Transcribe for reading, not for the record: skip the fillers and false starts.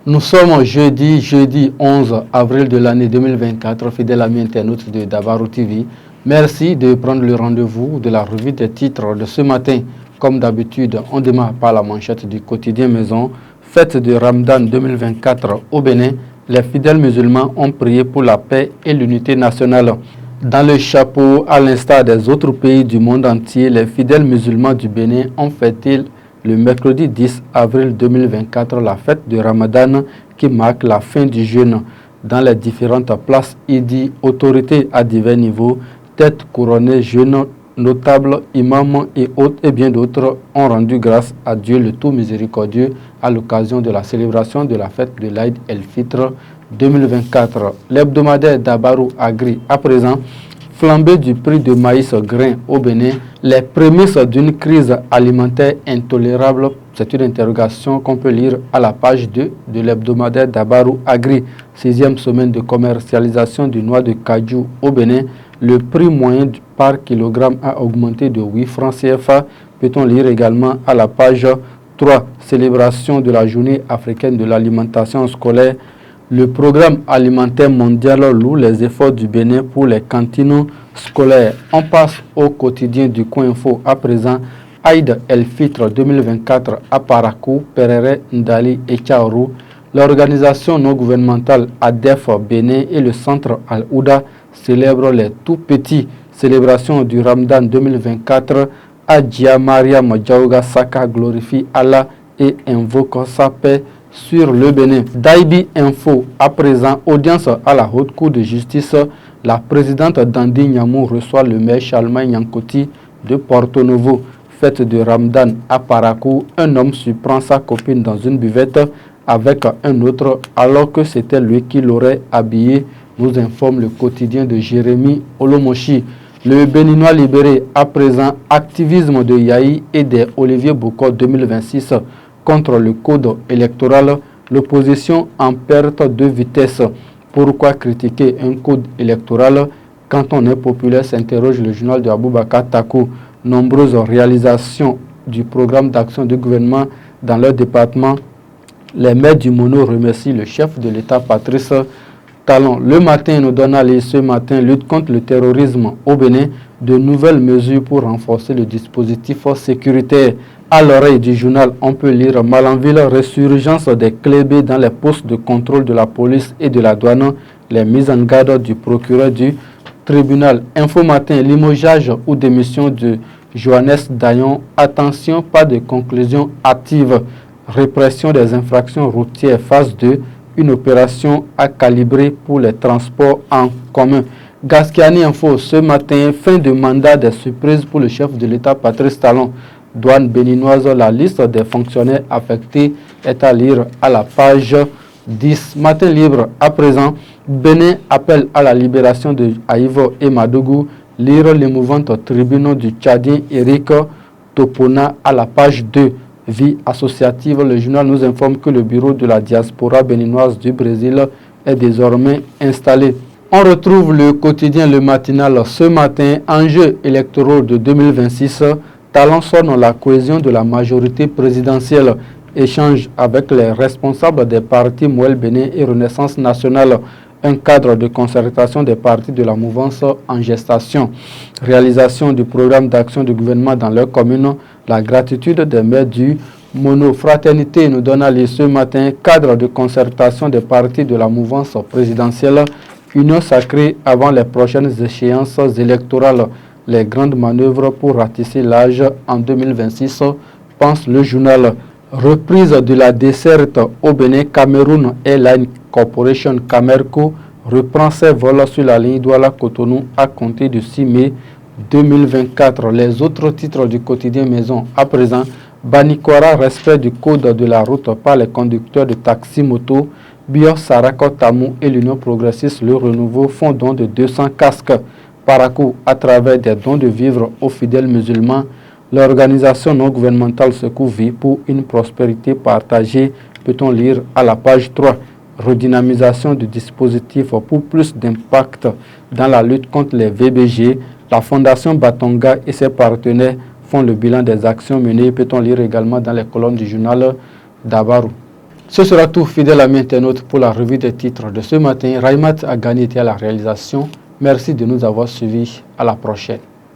Nous sommes jeudi 11 avril de l'année 2024, fidèles amis internautes de Dabarou TV. Merci de prendre le rendez-vous de la revue des titres de ce matin. Comme d'habitude, on démarre par la manchette du quotidien Maison. Fête de Ramadan 2024 au Bénin, les fidèles musulmans ont prié pour la paix et l'unité nationale. Dans le chapeau, à l'instar des autres pays du monde entier, les fidèles musulmans du Bénin ont fêté le mercredi 10 avril 2024 la fête de Ramadan qui marque la fin du jeûne. Dans les différentes places Idi, autorités à divers niveaux, têtes couronnées, jeunes, notables, imams et autres et bien d'autres ont rendu grâce à Dieu le tout miséricordieux à l'occasion de la célébration de la fête de l'Aïd el-Fitr 2024. L'hebdomadaire Dabarou Agri à présent, flambée du prix de maïs grain au Bénin, les prémices d'une crise alimentaire intolérable, c'est une interrogation qu'on peut lire à la page 2 de l'hebdomadaire Dabarou Agri. 6e semaine de commercialisation du noix de cajou au Bénin, le prix moyen par kilogramme a augmenté de 8 francs CFA. Peut-on lire également à la page 3, célébration de la journée africaine de l'alimentation scolaire. Le programme alimentaire mondial loue les efforts du Bénin pour les cantines scolaires. On passe au quotidien du Coin Info à présent. Aïd el-Fitr 2024 à Parakou, Perere, Ndali et Tchaourou. L'organisation non gouvernementale ADEF Bénin et le centre Al-Ouda célèbrent les tout petits célébrations du Ramadan 2024. Adja Mariam Djaouga Saka glorifie Allah et invoque sa paix sur le Bénin. Daibi Info, à présent, audience à la Haute Cour de justice. La présidente Dandi Niamou reçoit le maire Chalmain Yankoti de Porto Novo. Fête de Ramadan à Parakou, un homme surprend sa copine dans une buvette avec un autre alors que c'était lui qui l'aurait habillé, nous informe le quotidien de Jérémy Olomoshi. Le Béninois libéré à présent, activisme de Yahi et des Olivier Bokor 2026 contre le code électoral, l'opposition en perte de vitesse. Pourquoi critiquer un code électoral quand on est populaire, s'interroge le journal de Aboubakar Takou. Nombreuses réalisations du programme d'action du gouvernement dans leur département. Les maires du Mono remercient le chef de l'État Patrice Talon. Le matin nous donne à lire ce matin lutte contre le terrorisme au Bénin, de nouvelles mesures pour renforcer le dispositif sécuritaire. À l'oreille du journal, on peut lire Malanville, résurgence des clébés dans les postes de contrôle de la police et de la douane, les mises en garde du procureur du tribunal. Info matin, limogeage ou démission de Johannes Dayon. Attention, pas de conclusion active. Répression des infractions routières phase 2, une opération à calibrer pour les transports en commun. Gasquiani Info, ce matin, fin de mandat des surprises pour le chef de l'État Patrice Talon. Douane béninoise, la liste des fonctionnaires affectés est à lire à la page 10. Matin libre à présent, Bénin appelle à la libération de Aïvo et Madougou. Lire les mouvantes tribunaux du Tchadien Eric Topona à la page 2. Vie associative, le journal nous informe que le bureau de la diaspora béninoise du Brésil est désormais installé. On retrouve le quotidien Le Matinal ce matin, enjeux électoraux de 2026. Talon sonne la cohésion de la majorité présidentielle. Échange avec les responsables des partis Mouel Bénin et Renaissance nationale. Un cadre de concertation des partis de la mouvance en gestation. Réalisation du programme d'action du gouvernement dans leur commune. La gratitude des maires du Mono. Fraternité nous donne à lire ce matin. Cadre de concertation des partis de la mouvance présidentielle. Union sacrée avant les prochaines échéances électorales. Les grandes manœuvres pour ratisser l'âge en 2026, pense le journal. Reprise de la desserte au Bénin, Cameroun Airline Corporation Camerco reprend ses vols sur la ligne Douala-Cotonou à compter du 6 mai 2024. Les autres titres du quotidien Maison à présent. Banikwara, respect du code de la route par les conducteurs de taxi-moto. Bio Sarako Tamou et l'Union progressiste Le Renouveau font don de 200 casques. Parakou, à travers des dons de vivres aux fidèles musulmans, l'organisation non gouvernementale Secours Vie pour une prospérité partagée, peut-on lire à la page 3. Redynamisation du dispositif pour plus d'impact dans la lutte contre les VBG. La Fondation Batonga et ses partenaires font le bilan des actions menées, peut-on lire également dans les colonnes du journal Dabarou. Ce sera tout, fidèle ami internaute, pour la revue des titres de ce matin. Raimat Agani était à la réalisation. Merci de nous avoir suivis. À la prochaine.